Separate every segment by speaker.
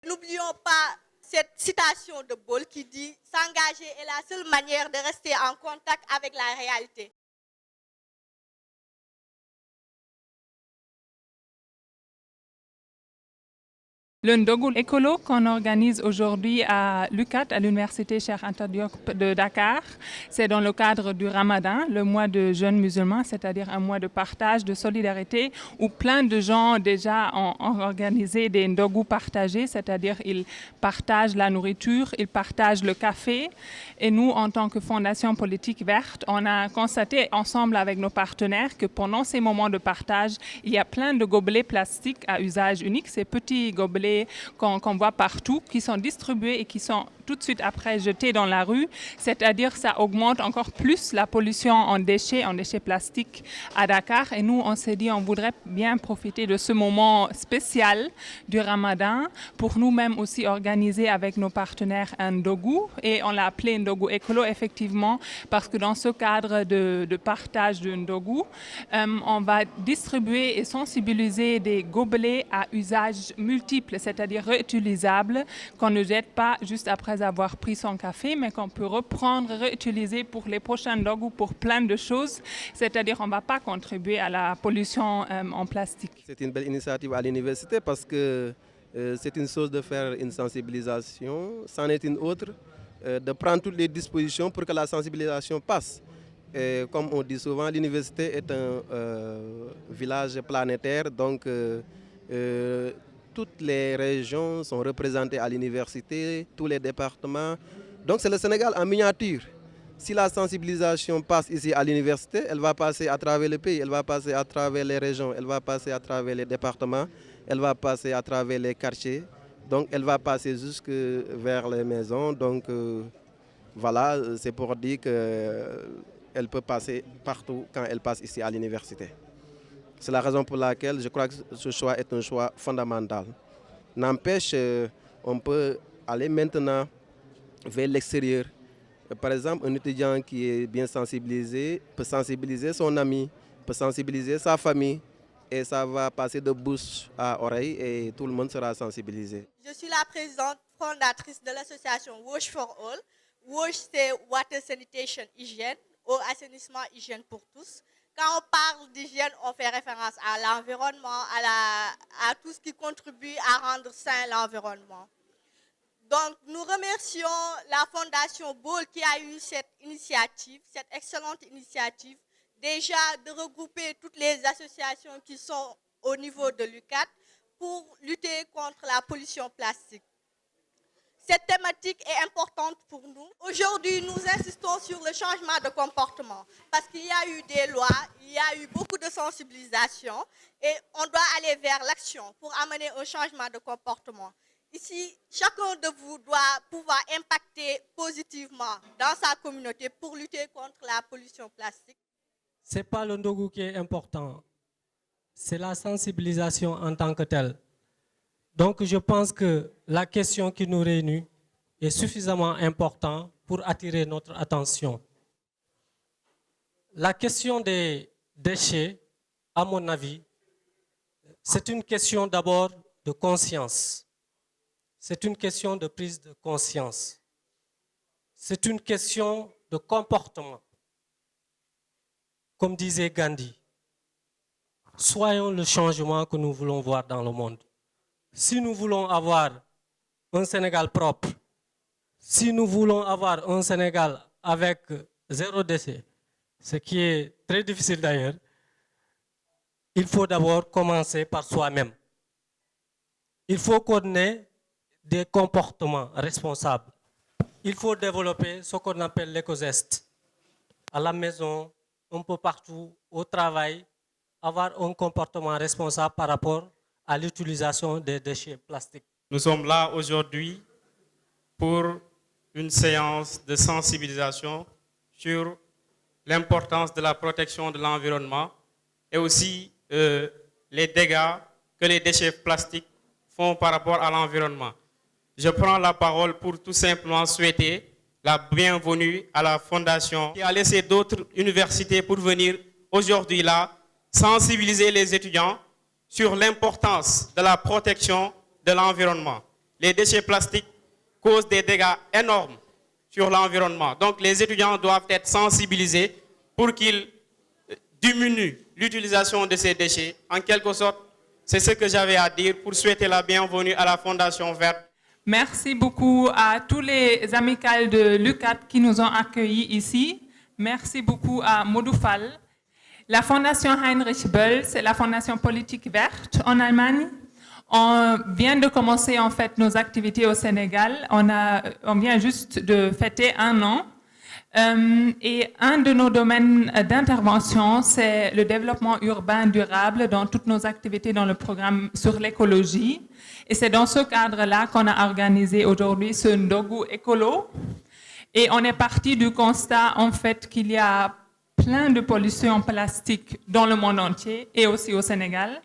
Speaker 1: N'oublions pas cette citation de Ball qui dit « S'engager est la seule manière de rester en contact avec la réalité ».
Speaker 2: Le Ndogoul écolo qu'on organise aujourd'hui à l'UCAT, à l'Université Cheikh Anta Diop de Dakar, c'est dans le cadre du Ramadan, le mois de jeûne musulman, c'est-à-dire un mois de partage, de solidarité, où plein de gens déjà ont organisé des Ndogou partagés, c'est-à-dire ils partagent la nourriture, ils partagent le café. Et nous, en tant que Fondation Politique Verte, on a constaté ensemble avec nos partenaires que pendant ces moments de partage, il y a plein de gobelets plastiques à usage unique, ces petits gobelets qu'on voit partout, qui sont distribués et qui sont tout de suite après jetés dans la rue, c'est-à-dire ça augmente encore plus la pollution en déchets plastiques à Dakar. Et nous, on s'est dit, on voudrait bien profiter de ce moment spécial du Ramadan pour nous-mêmes aussi organiser avec nos partenaires un Ndogou. Et on l'a appelé Ndogou écolo, effectivement, parce que dans ce cadre de partage de Ndogou, on va distribuer et sensibiliser des gobelets à usage multiple, c'est-à-dire réutilisables, qu'on ne jette pas juste après avoir pris son café, mais qu'on peut reprendre, réutiliser pour les prochains Ndogou, pour plein de choses. C'est-à-dire qu'on ne va pas contribuer à la pollution en plastique.
Speaker 3: C'est une belle initiative à l'université parce que c'est une chose de faire une sensibilisation, c'en est une autre, de prendre toutes les dispositions pour que la sensibilisation passe. Et comme on dit souvent, l'université est un village planétaire, donc toutes les régions sont représentées à l'université, tous les départements. Donc c'est le Sénégal en miniature. Si la sensibilisation passe ici à l'université, elle va passer à travers le pays, elle va passer à travers les régions, elle va passer à travers les départements, elle va passer à travers les quartiers. Donc elle va passer jusque vers les maisons. Donc voilà, c'est pour dire qu'elle peut passer partout quand elle passe ici à l'université. C'est la raison pour laquelle je crois que ce choix est un choix fondamental. N'empêche, on peut aller maintenant vers l'extérieur. Par exemple, un étudiant qui est bien sensibilisé peut sensibiliser son ami, peut sensibiliser sa famille, et ça va passer de bouche à oreille et tout le monde sera sensibilisé.
Speaker 1: Je suis la présidente fondatrice de l'association Wash for All. Wash, c'est Water Sanitation Hygiène, eau, assainissement, hygiène pour tous. Quand on parle d'hygiène, on fait référence à l'environnement, à tout ce qui contribue à rendre sain l'environnement. Donc, nous remercions la Fondation Ball qui a eu cette initiative, cette excellente initiative, déjà de regrouper toutes les associations qui sont au niveau de l'UCAT pour lutter contre la pollution plastique. Cette thématique est importante pour nous. Aujourd'hui, nous insistons sur le changement de comportement parce qu'il y a eu des lois, il y a eu beaucoup de sensibilisation et on doit aller vers l'action pour amener un changement de comportement. Ici, chacun de vous doit pouvoir impacter positivement dans sa communauté pour lutter contre la pollution plastique.
Speaker 4: Ce n'est pas le Ndogou qui est important, c'est la sensibilisation en tant que telle. Donc je pense que la question qui nous réunit est suffisamment importante pour attirer notre attention. La question des déchets, à mon avis, c'est une question d'abord de conscience. C'est une question de prise de conscience. C'est une question de comportement. Comme disait Gandhi, soyons le changement que nous voulons voir dans le monde. Si nous voulons avoir un Sénégal propre, si nous voulons avoir un Sénégal avec zéro déchet, ce qui est très difficile d'ailleurs, il faut d'abord commencer par soi-même. Il faut qu'on ait des comportements responsables. Il faut développer ce qu'on appelle l'éco-geste. À la maison, un peu partout, au travail, avoir un comportement responsable par rapport à l'utilisation des déchets plastiques.
Speaker 5: Nous sommes là aujourd'hui pour une séance de sensibilisation sur l'importance de la protection de l'environnement et aussi les dégâts que les déchets plastiques font par rapport à l'environnement. Je prends la parole pour tout simplement souhaiter la bienvenue à la Fondation qui a laissé d'autres universités pour venir aujourd'hui là sensibiliser les étudiants sur l'importance de la protection de l'environnement. les déchets plastiques causent des dégâts énormes sur l'environnement. Donc les étudiants doivent être sensibilisés pour qu'ils diminuent l'utilisation de ces déchets. En quelque sorte, c'est ce que j'avais à dire pour souhaiter la bienvenue à la Fondation Verte.
Speaker 2: Merci beaucoup à tous les amicales de l'UCAD qui nous ont accueillis ici. Merci beaucoup à Modou Fall. La Fondation Heinrich Böll, c'est la fondation politique verte en Allemagne. On vient de commencer en fait nos activités au Sénégal. On vient juste de fêter 1 an. Et un de nos domaines d'intervention, c'est le développement urbain durable dans toutes nos activités dans le programme sur l'écologie. Et c'est dans ce cadre-là qu'on a organisé aujourd'hui ce Ndogu Écolo. Et on est parti du constat en fait qu'il y a plein de pollution plastique dans le monde entier et aussi au Sénégal.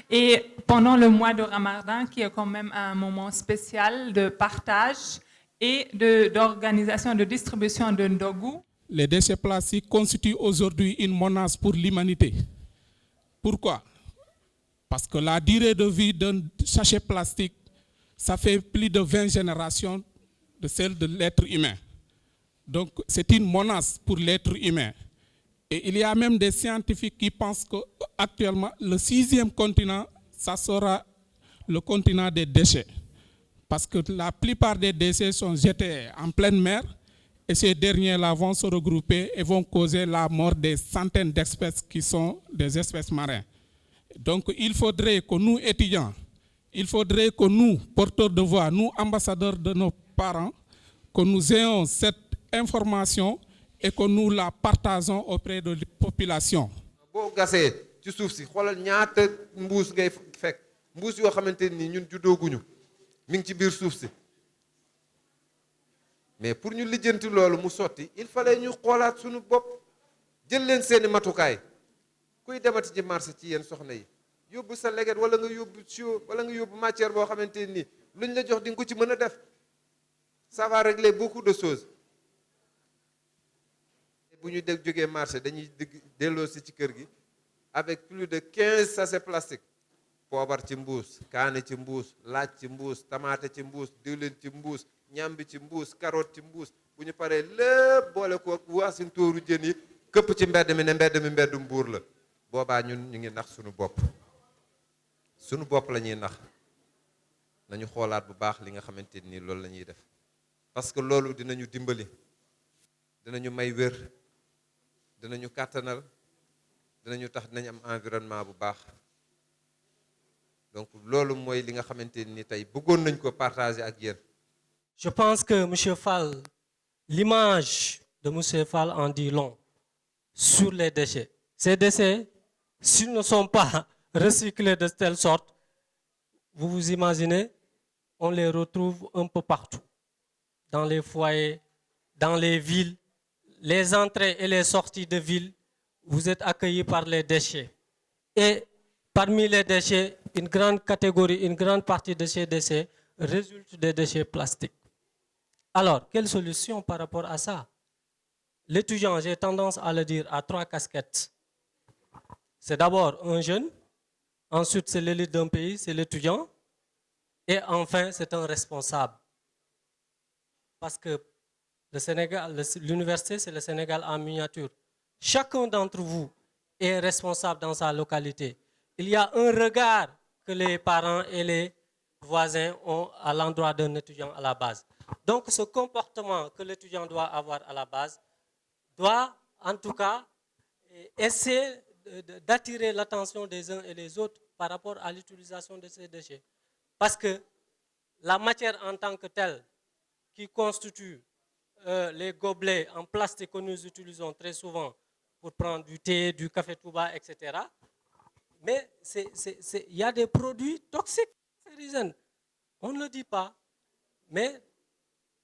Speaker 2: Et pendant le mois de Ramadan, qui est quand même un moment spécial de partage et d'organisation de distribution de Ndogu.
Speaker 6: Les déchets plastiques constituent aujourd'hui une menace pour l'humanité. Pourquoi? Parce que la durée de vie d'un sachet plastique, ça fait plus de 20 générations de celle de l'être humain. Donc c'est une menace pour l'être humain. Et il y a même des scientifiques qui pensent qu'actuellement, le 6e continent, ça sera le continent des déchets. Parce que la plupart des déchets sont jetés en pleine mer et ces derniers-là vont se regrouper et vont causer la mort des centaines d'espèces qui sont des espèces marines. Donc il faudrait que nous, étudiants, il faudrait que nous, porteurs de voix, nous, ambassadeurs de nos parents, que nous ayons cette information et que nous la partageons auprès de la population.
Speaker 7: Boo gasee ci suuf si xoolal ñaata mbuus ngay fekk mbuus yoo xamante ni ñun juddooguñu mi ngi ci biir suuf si mais pour ñu lijjanti loolu mu sotti il fallait ñu xoolaat suñu bopp jël leen seeni matukaay kuy demati ci marché ci yéen soxna yi yóbbu sa leget wala nga yóbbu sio wala nga yóbbu matière boo xamante ni luñ la jox di nga ko ci mën a def ça va régler beaucoup de choses. Bu ñu jógee marché dañuy delloo si ci kër gi avec plus de 15 sachets plastiques poobar ci mbuus kaane ci mbuus laaj ci mbuus tamaate ci mbuus diwlin ci mbuus ñambi ci mbuus carotte ci mbuus bu ñu paree lépp boole ko waasin tóoru jën yi këpp ci mbedd mi ne mbedd mi mbeddum buur la boobaa ñun ñu ngi nax suñu bopp la ñuy nax nañu xoolaat bu baax li nga xamante ni loolu la ñuy def parce que loolu dinañu dimbali dinañu may wér dinañu kàttanal dinañu tax dinañ am environnement bu baax donc loolu mooy li nga xamante ni tey bëggoon nañ ko partager ak yéen.
Speaker 4: Je pense que M. Fall, l'image de M. Fall en dit long sur les déchets. Ces déchets, s'ils ne sont pas recyclés de telle sorte, vous vous imaginez, on les retrouve un peu partout, dans les foyers, dans les villes. Les entrées et les sorties de ville, vous êtes accueillis par les déchets. Et parmi les déchets, une grande catégorie, une grande partie de ces déchets résulte des déchets plastiques. Alors, quelle solution par rapport à ça? L'étudiant, j'ai tendance à le dire, a 3 casquettes. C'est d'abord un jeune, ensuite c'est l'élite d'un pays, c'est l'étudiant, et enfin c'est un responsable. Parce que le Sénégal, l'université, c'est le Sénégal en miniature. Chacun d'entre vous est responsable dans sa localité. Il y a un regard que les parents et les voisins ont à l'endroit d'un étudiant à la base. Donc ce comportement que l'étudiant doit avoir à la base doit en tout cas essayer d'attirer l'attention des uns et des autres par rapport à l'utilisation de ces déchets. Parce que la matière en tant que telle qui constitue les gobelets en plastique que nous utilisons très souvent pour prendre du thé, du café Touba, etc. Mais il y a des produits toxiques, on ne le dit pas, mais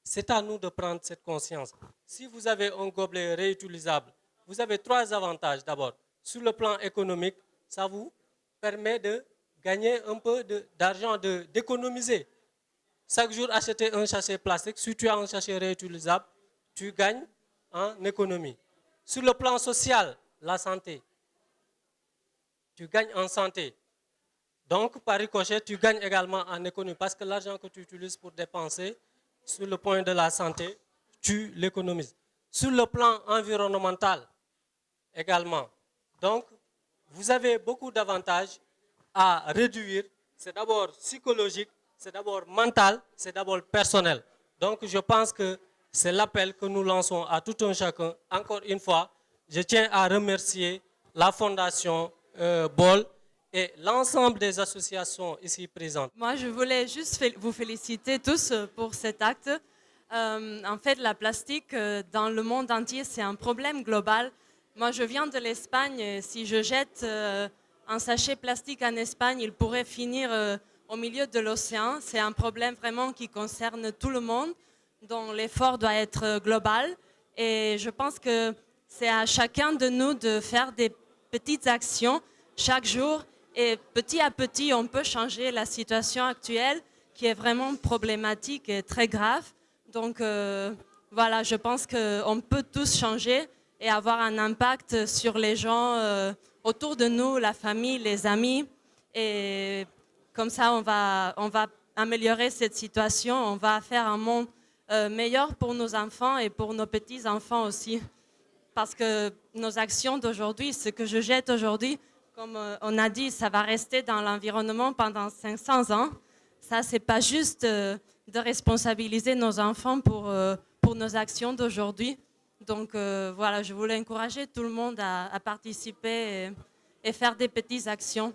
Speaker 4: c'est à nous de prendre cette conscience. Si vous avez un gobelet réutilisable, vous avez 3 avantages. D'abord, sur le plan économique, ça vous permet de gagner un peu d'argent, d'économiser. Chaque jour, acheter un sachet plastique, si tu as un sachet réutilisable, tu gagnes en économie. Sur le plan social, la santé, tu gagnes en santé. Donc, par ricochet, tu gagnes également en économie parce que l'argent que tu utilises pour dépenser sur le point de la santé, tu l'économises. Sur le plan environnemental également. Donc, vous avez beaucoup d'avantages à réduire. C'est d'abord psychologique, c'est d'abord mental, c'est d'abord personnel. Donc, je pense que c'est l'appel que nous lançons à tout un chacun. Encore une fois, je tiens à remercier la Fondation Bol et l'ensemble des associations ici présentes.
Speaker 8: Moi, je voulais juste vous féliciter tous pour cet acte. En fait, la plastique dans le monde entier, c'est un problème global. Moi, je viens de l'Espagne. Si je jette un sachet plastique en Espagne, il pourrait finir au milieu de l'océan. C'est un problème vraiment qui concerne tout le monde, dont l'effort doit être global. Et je pense que c'est à chacun de nous de faire des petites actions chaque jour. Et petit à petit, on peut changer la situation actuelle qui est vraiment problématique et très grave. Donc voilà, je pense qu'on peut tous changer et avoir un impact sur les gens autour de nous, la famille, les amis. Et comme ça, on va améliorer cette situation, on va faire un monde meilleur pour nos enfants et pour nos petits-enfants aussi. Parce que nos actions d'aujourd'hui, ce que je jette aujourd'hui, comme on a dit, ça va rester dans l'environnement pendant 500 ans. Ça, c'est pas juste de responsabiliser nos enfants pour nos actions d'aujourd'hui. Donc voilà, je voulais encourager tout le monde à participer et faire des petites actions.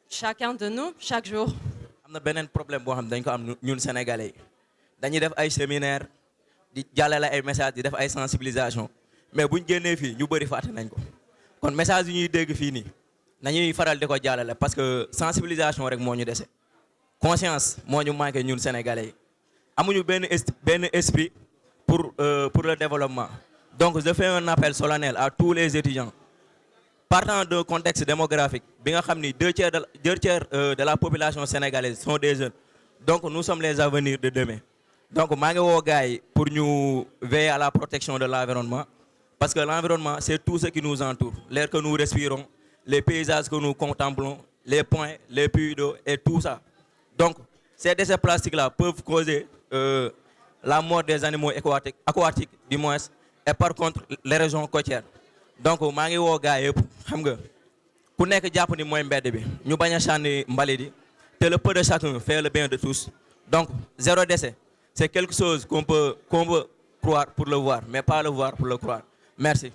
Speaker 8: Chacun de nous, chaque jour.
Speaker 9: am na beneen problème boo xam dañ ko am ñun sénégalais dañuy def ay séminaire di jàllale ay message di def ay sensibilisation mais buñ génnee fii ñu bëri fàtte nañ ko kon message yi ñuy dégg fii nii nañuy faral di ko jàllale parce que sensibilisation rek moo ñu dese conscience moo ñu manqué ñun sénégalais yi amuñu benn esprit pour le développement. Donc je fais un appel solennel à tous les étudiants partant d'un contexte démographique bi nga xam ni deux tiers de la population sénégalaise sont des jeunes. Donc nous sommes les avenirs de demain. Donc maa ngi woo gars yi pour ñu veiller à la protection de l'environnement parce que l'environnement c'est tout ce qui nous entoure, l'air que nous respirons, les paysages que nous contemplons, les points, les puits d'eau et tout ça. Donc ces déchets plastiques-là peuvent causer la mort des animaux aquatiques du moins et par contre les régions côtières. Donc maa ngi woo gars yëpp xam nga ku nekk jàpp ni mooy mbedd bi ñu bañ a sànni mbalit yi te le peu de chacun fait le bien de tous. Donc zéro déchet c'est quelque chose qu'on peut croire pour le voir mais pas le voir pour le croire. Merci.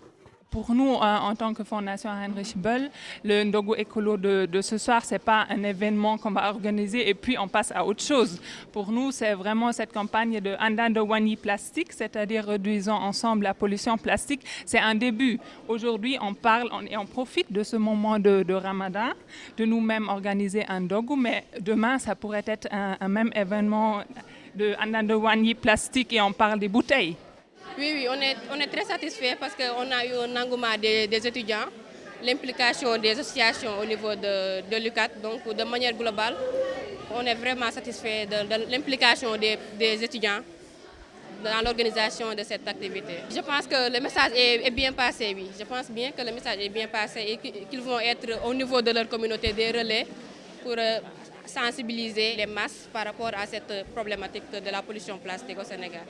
Speaker 2: Pour nous, en tant que Fondation Heinrich Böll, le Ndogu Écolo de ce soir, ce n'est pas un événement qu'on va organiser et puis on passe à autre chose. Pour nous, c'est vraiment cette campagne de Andando Wani Plastique, c'est-à-dire réduisons ensemble la pollution plastique. C'est un début. Aujourd'hui, on parle et on profite de ce moment de Ramadan, de nous-mêmes organiser un Ndogu, mais demain, ça pourrait être un même événement de Andando Wani Plastique et on parle des bouteilles.
Speaker 10: Oui, on est très satisfait parce qu'on a eu un engouement des étudiants, l'implication des associations au niveau de l'UCAT, donc de manière globale, on est vraiment satisfait de l'implication des étudiants dans l'organisation de cette activité. Je pense que le message est bien passé, oui. Je pense bien que le message est bien passé et qu'ils vont être au niveau de leur communauté des relais pour sensibiliser les masses par rapport à cette problématique de la pollution plastique au Sénégal.